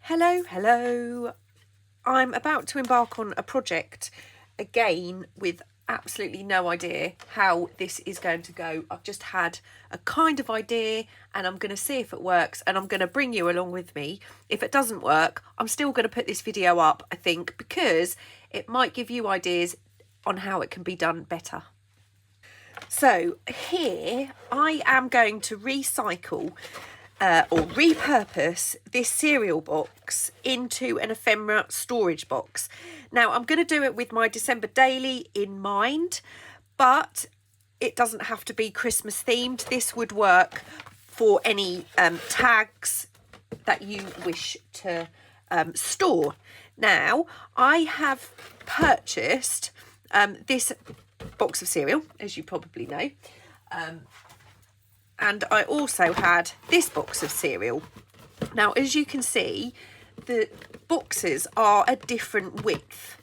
Hello. I'm about to embark on a project again with absolutely no idea how this is going to go. I've just had a kind of idea and I'm going to see if it works, and I'm going to bring you along with me. If it doesn't work, I'm still going to put this video up, I think, because it might give you ideas on how it can be done better. So here I am going to recycle or repurpose this cereal box into an ephemera storage box. Now I'm going to do it with my December daily in mind, but it doesn't have to be Christmas themed. This would work for any tags that you wish to store. Now I have purchased this box of cereal, as you probably know, and I also had this box of cereal. Now, as you can see, the boxes are a different width.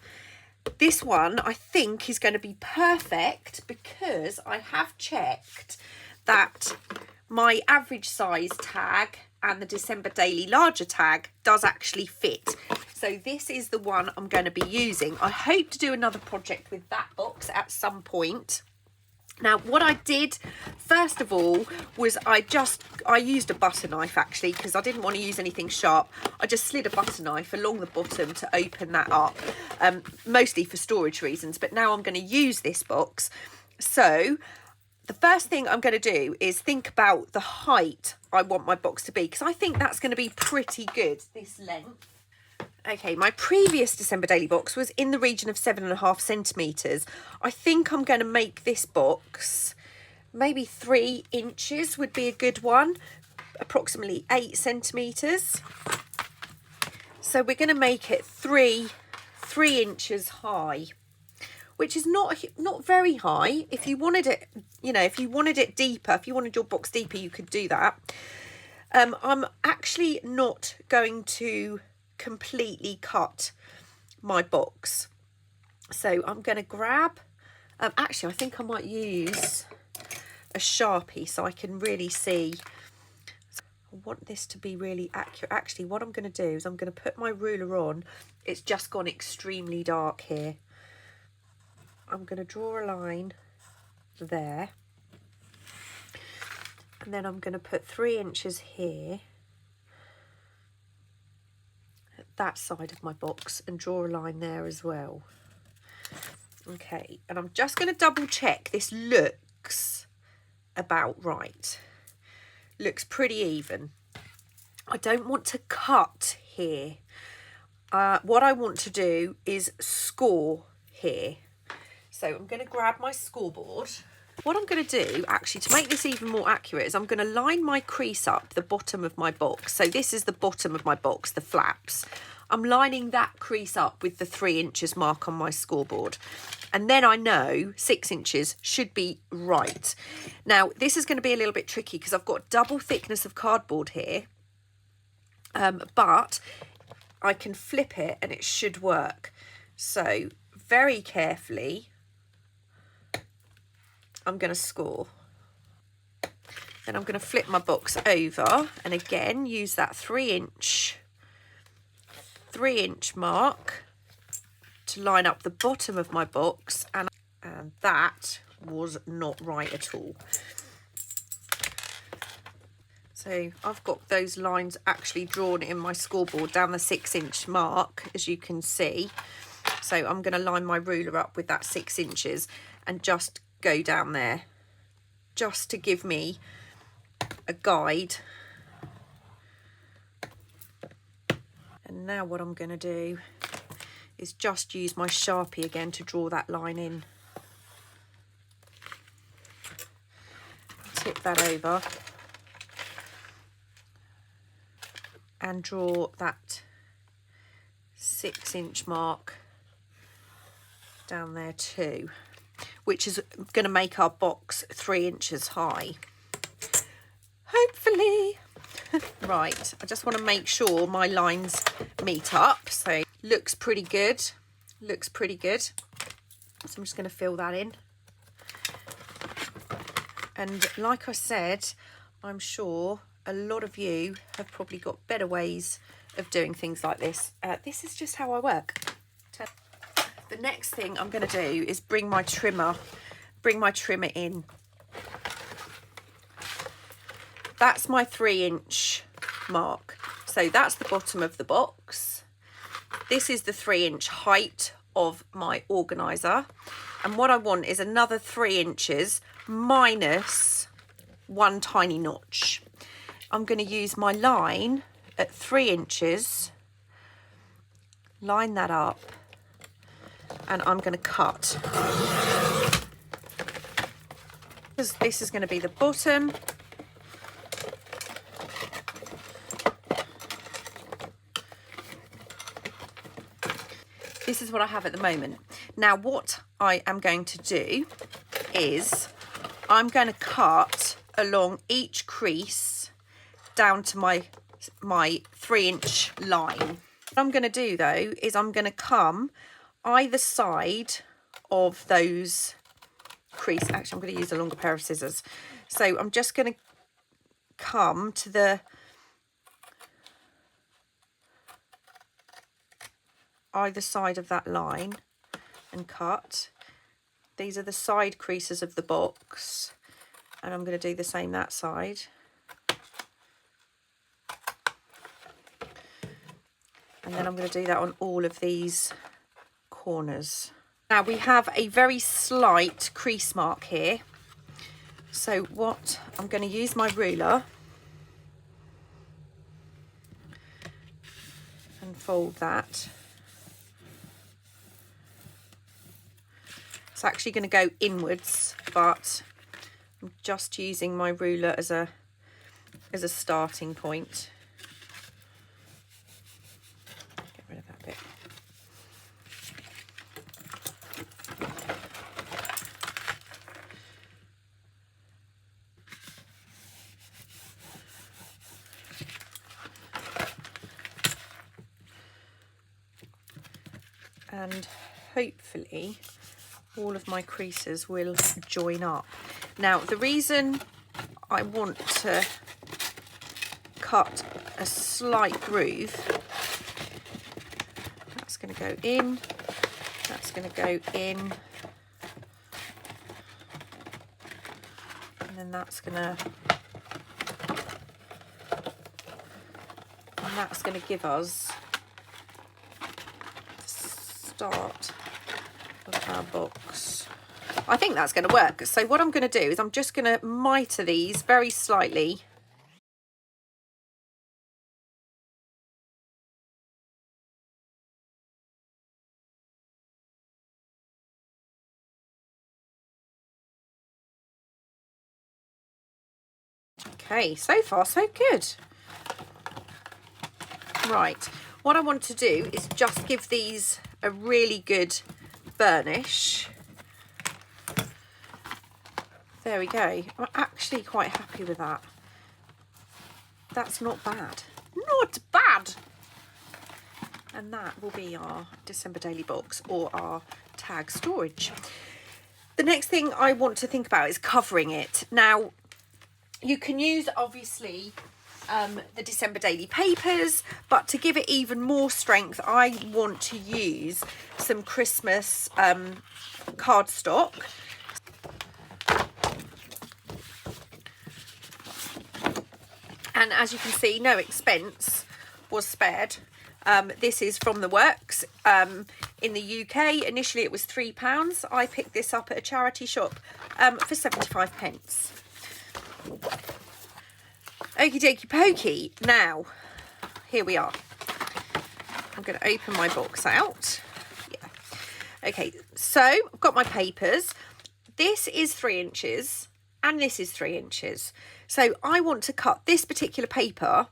This one, I think, is going to be perfect because I have checked that my average size tag and the December daily larger tag does actually fit. So this is the one I'm going to be using. I hope to do another project with that box at some point. Now, what I did first of all was I used a butter knife, actually, because I didn't want to use anything sharp. I just slid a butter knife along the bottom to open that up, mostly for storage reasons. But now I'm going to use this box. So the first thing I'm going to do is think about the height I want my box to be, because I think that's going to be pretty good, this length. Okay, my previous December daily box was in the region of 7.5 centimetres. I think I'm going to make this box maybe 3 inches would be a good one, approximately 8 centimetres. So we're going to make it 3 inches high, which is not very high. If you wanted it, if you wanted it deeper, if you wanted your box deeper, you could do that. I'm actually not going to completely cut my box, so I'm going to grab actually I think I might use a Sharpie so I can really see. I want this to be really accurate. Actually, what I'm going to do is I'm going to put my ruler on. It's just gone extremely dark here. I'm going to draw a line there, and then I'm going to put 3 inches here, that side of my box, and draw a line there as well. Okay, and I'm just going to double check this looks about right. Looks pretty even. I don't want to cut here. What I want to do is score here. So I'm going to grab my scoreboard. What I'm going to do, actually, to make this even more accurate, is I'm going to line my crease up the bottom of my box. So this is the bottom of my box, the flaps. I'm lining that crease up with the 3 inches mark on my scoreboard. And then I know 6 inches should be right. Now, this is going to be a little bit tricky because I've got double thickness of cardboard here. But I can flip it and it should work. So very carefully, I'm going to score. Then I'm going to flip my box over and again use that 3 inch mark to line up the bottom of my box, and that was not right at all. So I've got those lines actually drawn in my scoreboard down the 6 inch mark, as you can see. So I'm going to line my ruler up with that 6 inches and just go down there, just to give me a guide. And now what I'm going to do is just use my Sharpie again to draw that line in. Tip that over and draw that 6 inch mark down there too, which is going to make our box 3 inches high, hopefully. Right, I just want to make sure my lines meet up. So looks pretty good, so I'm just going to fill that in. And like I said, I'm sure a lot of you have probably got better ways of doing things like this. This is just how I work. The next thing I'm going to do is bring my trimmer in. That's my 3-inch mark. So that's the bottom of the box. This is the 3-inch height of my organizer. And what I want is another 3 inches minus one tiny notch. I'm going to use my line at 3 inches, line that up, and I'm going to cut. This is going to be the bottom. This is what I have at the moment. Now what I am going to do is I'm going to cut along each crease down to my 3-inch line. What I'm going to do though is I'm going to come either side of those crease. Actually, I'm going to use a longer pair of scissors. So I'm just going to come to the either side of that line and cut. These are the side creases of the box, and I'm going to do the same that side. And then I'm going to do that on all of these corners. Now we have a very slight crease mark here. So what I'm going to use my ruler and fold that. It's actually going to go inwards, but I'm just using my ruler as a starting point. Get rid of that bit. And hopefully all of my creases will join up. Now the reason I want to cut a slight groove, that's going to go in, that's going to go in, and then that's going to give us the start of our box. I think that's going to work. So what I'm going to do is I'm just going to miter these very slightly. Okay, so far so good. Right, what I want to do is just give these a really good burnish. There we go. I'm actually quite happy with that. That's not bad. Not bad. And that will be our December daily box, or our tag storage. The next thing I want to think about is covering it. Now, you can use obviously the December daily papers, but to give it even more strength, I want to use some Christmas cardstock. And as you can see, no expense was spared. This is from the works in the UK. Initially it was £3. I picked this up at a charity shop for 75 pence. Okie dokie pokey. Now, here we are. I'm going to open my box out. Yeah. Okay, so I've got my papers. This is 3 inches and this is 3 inches. So I want to cut this particular paper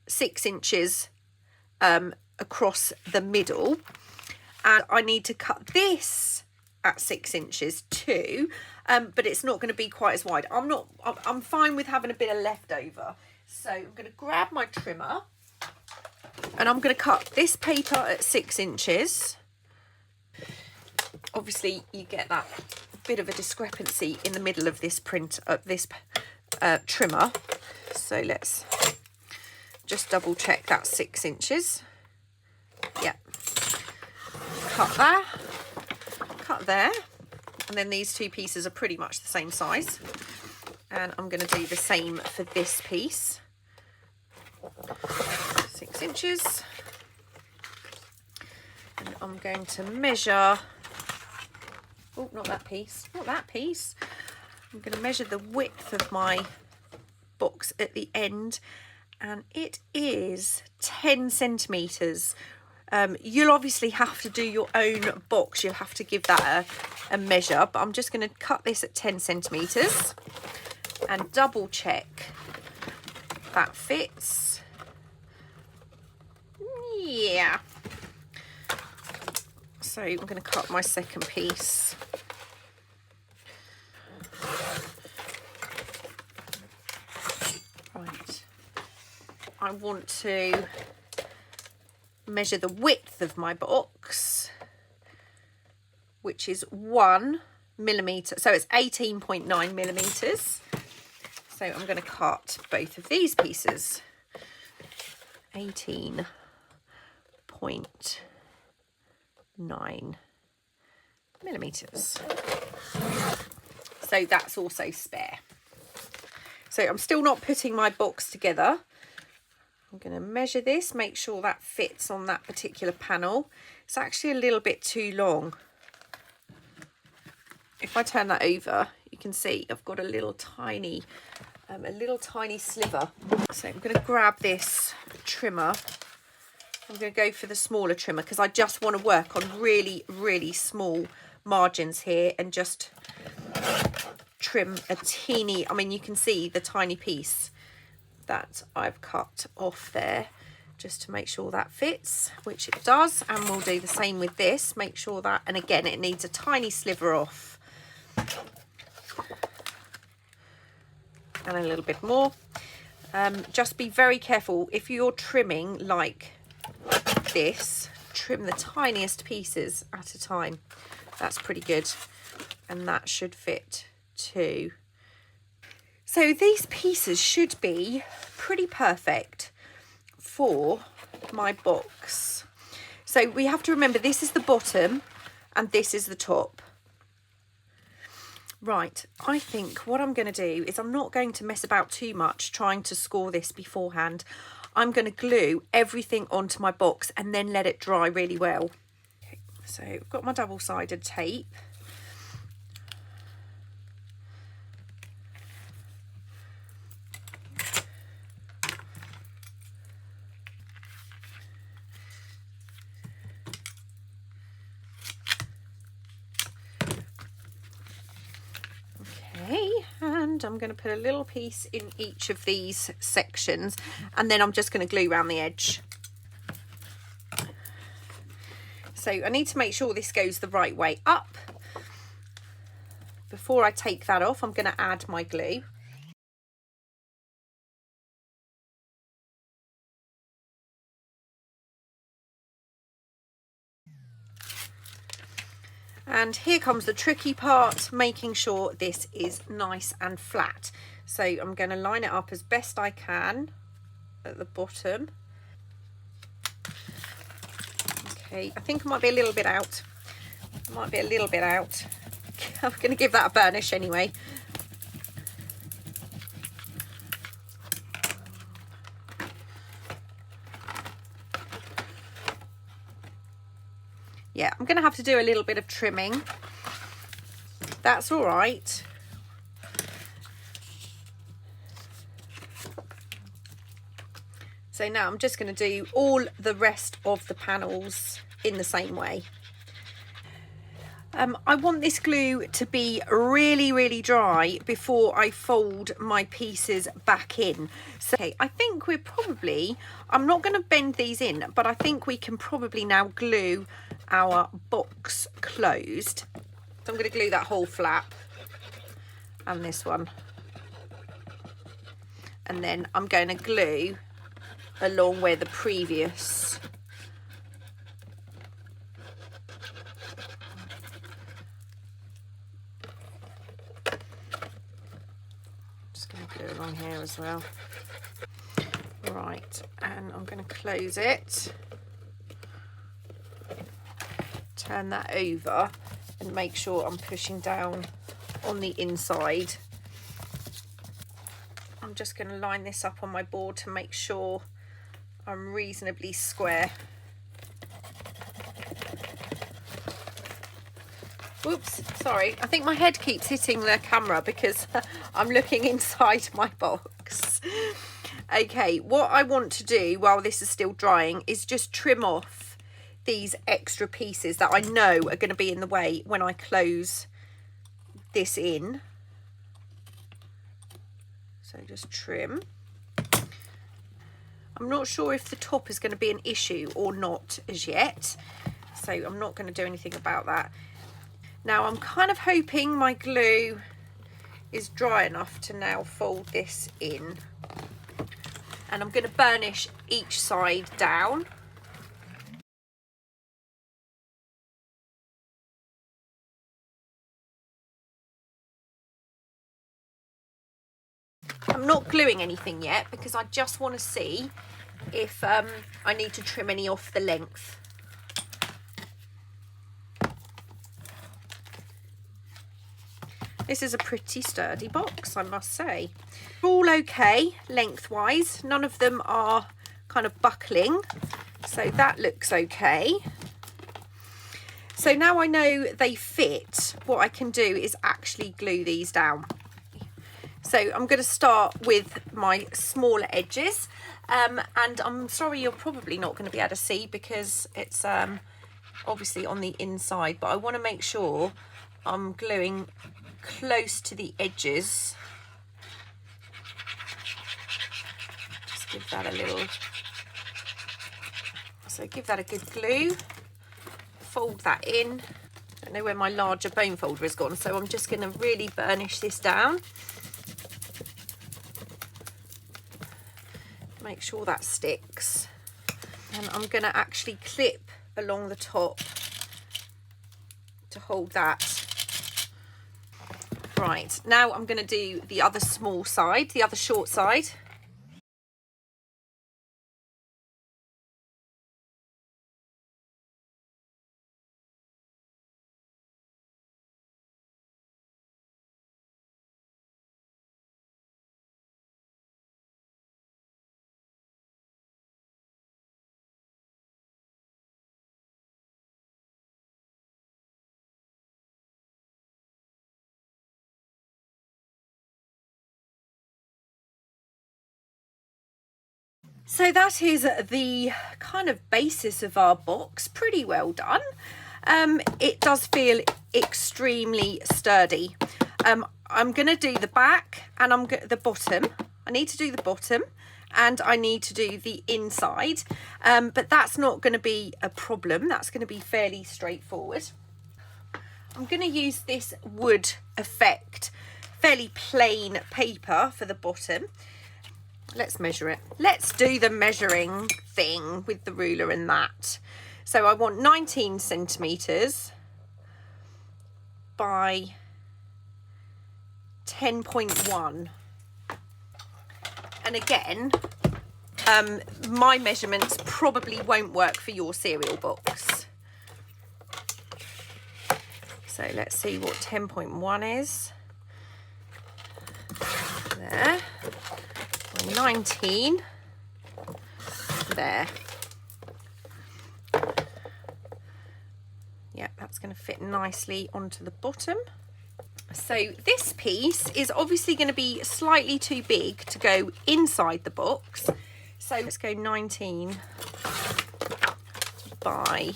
6 inches across the middle, and I need to cut this at 6 inches too, but it's not going to be quite as wide. I'm fine with having a bit of leftover. So I'm going to grab my trimmer and I'm going to cut this paper at 6 inches. Obviously you get that bit of a discrepancy in the middle of this trimmer. So let's just double check that's 6 inches. Yeah. Cut there, cut there, and then these two pieces are pretty much the same size. And I'm going to do the same for this piece. 6 inches. And I'm going to measure, oh, not that piece, not that piece. I'm going to measure the width of my box at the end, and it is 10 centimetres. You'll obviously have to do your own box. You'll have to give that a measure, but I'm just going to cut this at 10 centimetres and double check that fits. Yeah. So I'm going to cut my second piece. Right. I want to measure the width of my box, which is 1 millimetre. So it's 18.9 millimetres. So I'm going to cut both of these pieces. 18.9 millimetres. So that's also spare. So I'm still not putting my box together. I'm going to measure this, make sure that fits on that particular panel. It's actually a little bit too long. If I turn that over, you can see I've got a little tiny sliver. So I'm going to grab this trimmer. I'm going to go for the smaller trimmer because I just want to work on really, really small margins here and just trim a teeny, I mean, you can see the tiny piece that I've cut off there just to make sure that fits, which it does. And we'll do the same with this, make sure that, and again, it needs a tiny sliver off. And a little bit more. Just be very careful if you're trimming like this, trim the tiniest pieces at a time. That's pretty good, and that should fit too. So these pieces should be pretty perfect for my box. So we have to remember this is the bottom and this is the top. Right, I think what I'm going to do is I'm not going to mess about too much trying to score this beforehand. I'm going to glue everything onto my box and then let it dry really well. Okay, so I've got my double-sided tape. And I'm going to put a little piece in each of these sections, and then I'm just going to glue around the edge. So I need to make sure this goes the right way up. Before I take that off, I'm going to add my glue. And here comes the tricky part, making sure this is nice and flat. So I'm going to line it up as best I can at the bottom. Okay, I think I might be a little bit out. I'm going to give that a burnish anyway. Yeah, I'm going to have to do a little bit of trimming. That's all right. So now I'm just going to do all the rest of the panels in the same way. I want this glue to be really, really dry before I fold my pieces back in. So okay, I think we're probably, I'm not going to bend these in, but I think we can probably now glue our box closed. So I'm going to glue that whole flap and this one. And then I'm going to glue along where the previous just going to glue along here as well. Right, and I'm going to close it, turn that over and make sure I'm pushing down on the inside. I'm just going to line this up on my board to make sure I'm reasonably square. Whoops, sorry, I think my head keeps hitting the camera because I'm looking inside my box. Okay, what I want to do while this is still drying is just trim off these extra pieces that I know are going to be in the way when I close this in. So just trim. I'm not sure if the top is going to be an issue or not as yet, so I'm not going to do anything about that. Now I'm kind of hoping my glue is dry enough to now fold this in. And I'm going to burnish each side down. I'm not gluing anything yet because I just want to see if I need to trim any off the length. This is a pretty sturdy box, I must say. All okay lengthwise, none of them are kind of buckling, so that looks okay. So now I know they fit, what I can do is actually glue these down. So I'm going to start with my smaller edges, and I'm sorry you're probably not going to be able to see because it's obviously on the inside, but I want to make sure I'm gluing close to the edges. Just give that a little, so give that a good glue, fold that in. I don't know where my larger bone folder has gone, so I'm just going to really burnish this down. Make sure that sticks, and I'm going to actually clip along the top to hold that. Right, now I'm going to do the other small side, the other short side. So that is the kind of basis of our box, pretty well done. It does feel extremely sturdy. I'm going to do the back and the bottom. I need to do the bottom and I need to do the inside, but that's not going to be a problem. That's going to be fairly straightforward. I'm going to use this wood effect, fairly plain paper for the bottom. Let's measure it. Let's do the measuring thing with the ruler and that. So I want 19 centimetres by 10.1. And again, my measurements probably won't work for your cereal box. So let's see what 10.1 is. There. 19 there. Yeah, that's going to fit nicely onto the bottom. So this piece is obviously going to be slightly too big to go inside the box. So let's go 19 by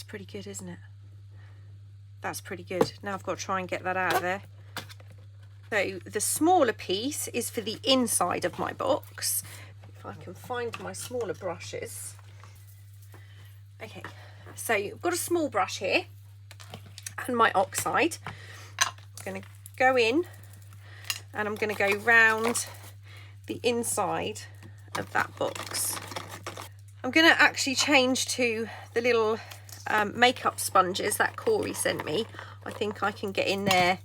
pretty good, isn't it? That's pretty good. Now I've got to try and get that out of there. So the smaller piece is for the inside of my box. If I can find my smaller brushes. Okay, so I've got a small brush here and my oxide. I'm going to go in and I'm going to go round the inside of that box. I'm going to actually change to the little makeup sponges that Corey sent me. I think I can get in there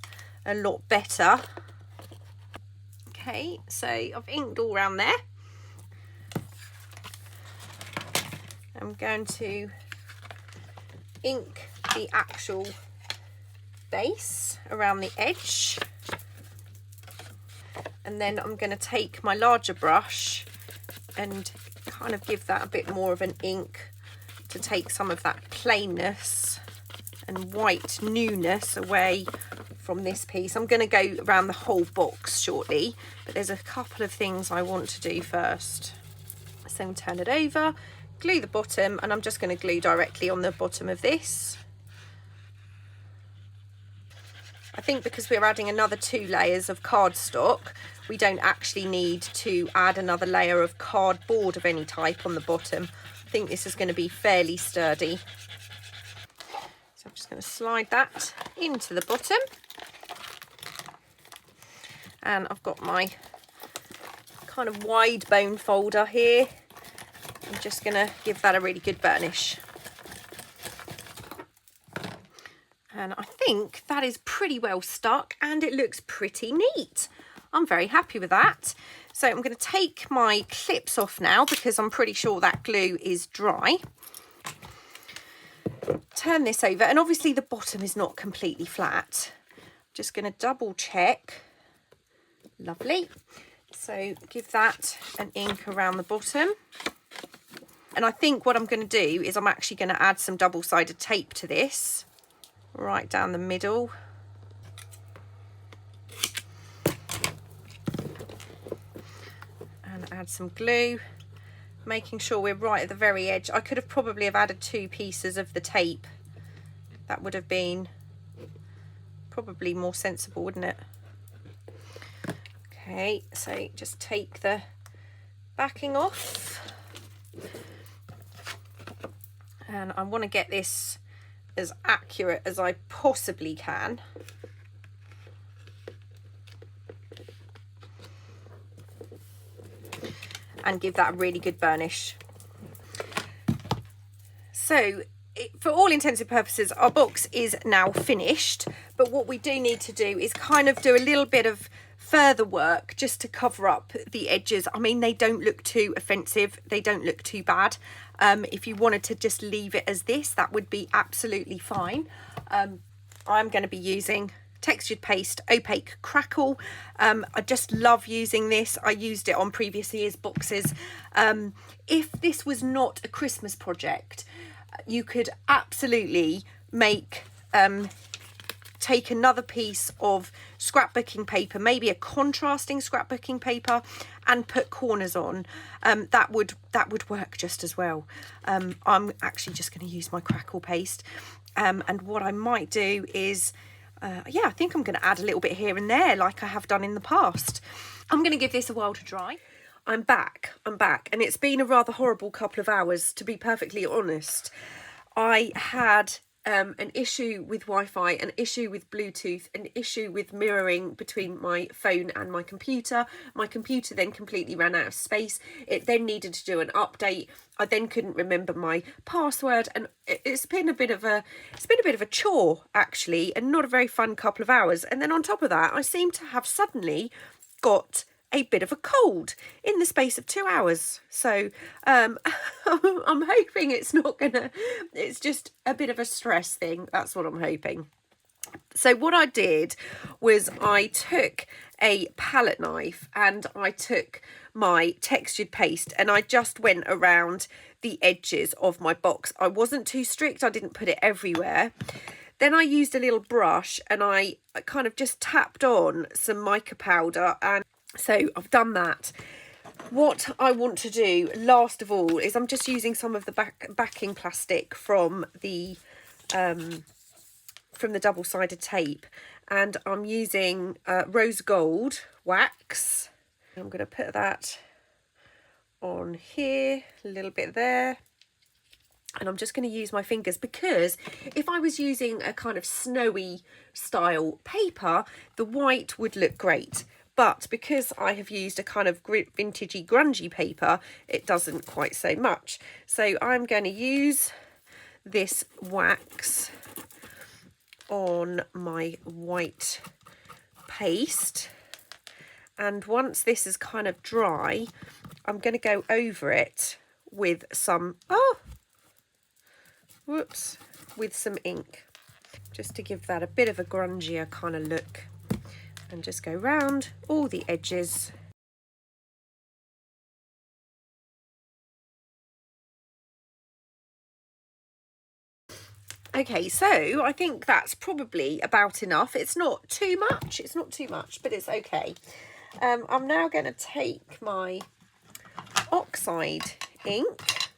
a lot better. Okay, so I've inked all around there. I'm going to ink the actual base around the edge, and then I'm going to take my larger brush and kind of give that a bit more of an ink to take some of that plainness and white newness away from this piece. I'm going to go around the whole box shortly, but there's a couple of things I want to do first. So turn it over, glue the bottom, and I'm just going to glue directly on the bottom of this. I think because we're adding another 2 layers of cardstock, we don't actually need to add another layer of cardboard of any type on the bottom. I think this is going to be fairly sturdy. So I'm just going to slide that into the bottom. And I've got my kind of wide bone folder here. I'm just going to give that a really good burnish. And I think that is pretty well stuck and it looks pretty neat. I'm very happy with that. So I'm going to take my clips off now because I'm pretty sure that glue is dry. Turn this over, and obviously the bottom is not completely flat. Just going to double check. Lovely. So give that an ink around the bottom. And I think what I'm going to do is I'm actually going to add some double-sided tape to this. Right down the middle. And add some glue, making sure we're right at the very edge. I could have probably have added 2 pieces of the tape. That would have been probably more sensible, wouldn't it? Okay, so just take the backing off. And I want to get this as accurate as I possibly can. And give that a really good burnish. So for all intents and purposes, our box is now finished, but what we do need to do is kind of do a little bit of further work just to cover up the edges. I mean, they don't look too offensive, they don't look too bad. If you wanted to just leave it as this, that would be absolutely fine. I'm going to be using textured paste opaque crackle. I just love using this. I used it on previous years' boxes. If this was not a Christmas project, you could absolutely make take another piece of scrapbooking paper, maybe a contrasting scrapbooking paper, and put corners on. That would work just as well. I'm actually just going to use my crackle paste, and what I might do is yeah, I think I'm going to add a little bit here and there like I have done in the past. I'm going to give this a while to dry. I'm back, and it's been a rather horrible couple of hours, to be perfectly honest. I had an issue with Wi-Fi, an issue with Bluetooth, an issue with mirroring between my phone and my computer. My computer then completely ran out of space. It then needed to do an update. I then couldn't remember my password, and it's been a bit of a chore actually, and not a very fun couple of hours. And then on top of that, I seem to have suddenly got a bit of a cold in the space of 2 hours. So I'm hoping it's just a bit of a stress thing. That's what I'm hoping. So what I did was I took a palette knife and I took my textured paste and I just went around the edges of my box. I wasn't too strict. I didn't put it everywhere. Then I used a little brush and I kind of just tapped on some mica powder, and so I've done that. What I want to do last of all is I'm just using some of the backing plastic from the double-sided tape, and I'm using rose gold wax. I'm going to put that on here, a little bit there, and I'm just going to use my fingers, because if I was using a kind of snowy style paper, the white would look great. but because I have used a kind of vintagey grungy paper, it doesn't quite so much. So I'm going to use this wax on my white paste, and once this is kind of dry, I'm going to go over it with some with some ink, just to give that a bit of a grungier kind of look, and just go round all the edges. Okay, so I think that's probably about enough. It's not too much, but it's okay. I'm now going to take my oxide ink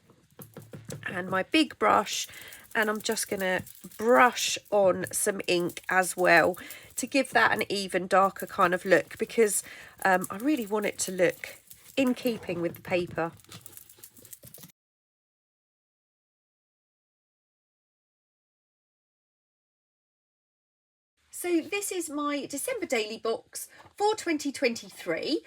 and my big brush, and I'm just going to brush on some ink as well to give that an even darker kind of look, because I really want it to look in keeping with the paper. So this is my December daily box for 2023.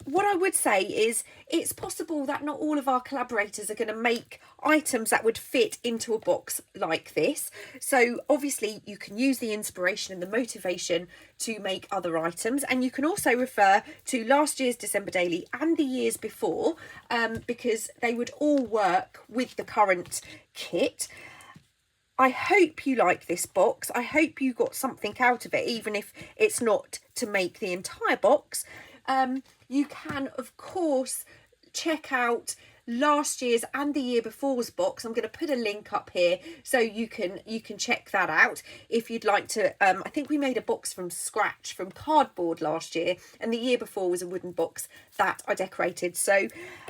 What I would say is it's possible that not all of our collaborators are going to make items that would fit into a box like this. So obviously you can use the inspiration and the motivation to make other items, and you can also refer to last year's December daily and the years before, because they would all work with the current kit. I hope you like this box. I hope you got something out of it, even if it's not to make the entire box. You can, of course, check out last year's and the year before's box. I'm going to put a link up here so you can check that out if you'd like to. I think we made a box from scratch, from cardboard last year, and the year before was a wooden box that I decorated. So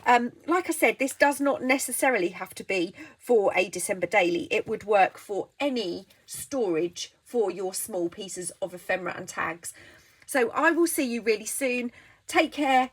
like I said, this does not necessarily have to be for a December daily. It would work for any storage for your small pieces of ephemera and tags. So I will see you really soon. Take care.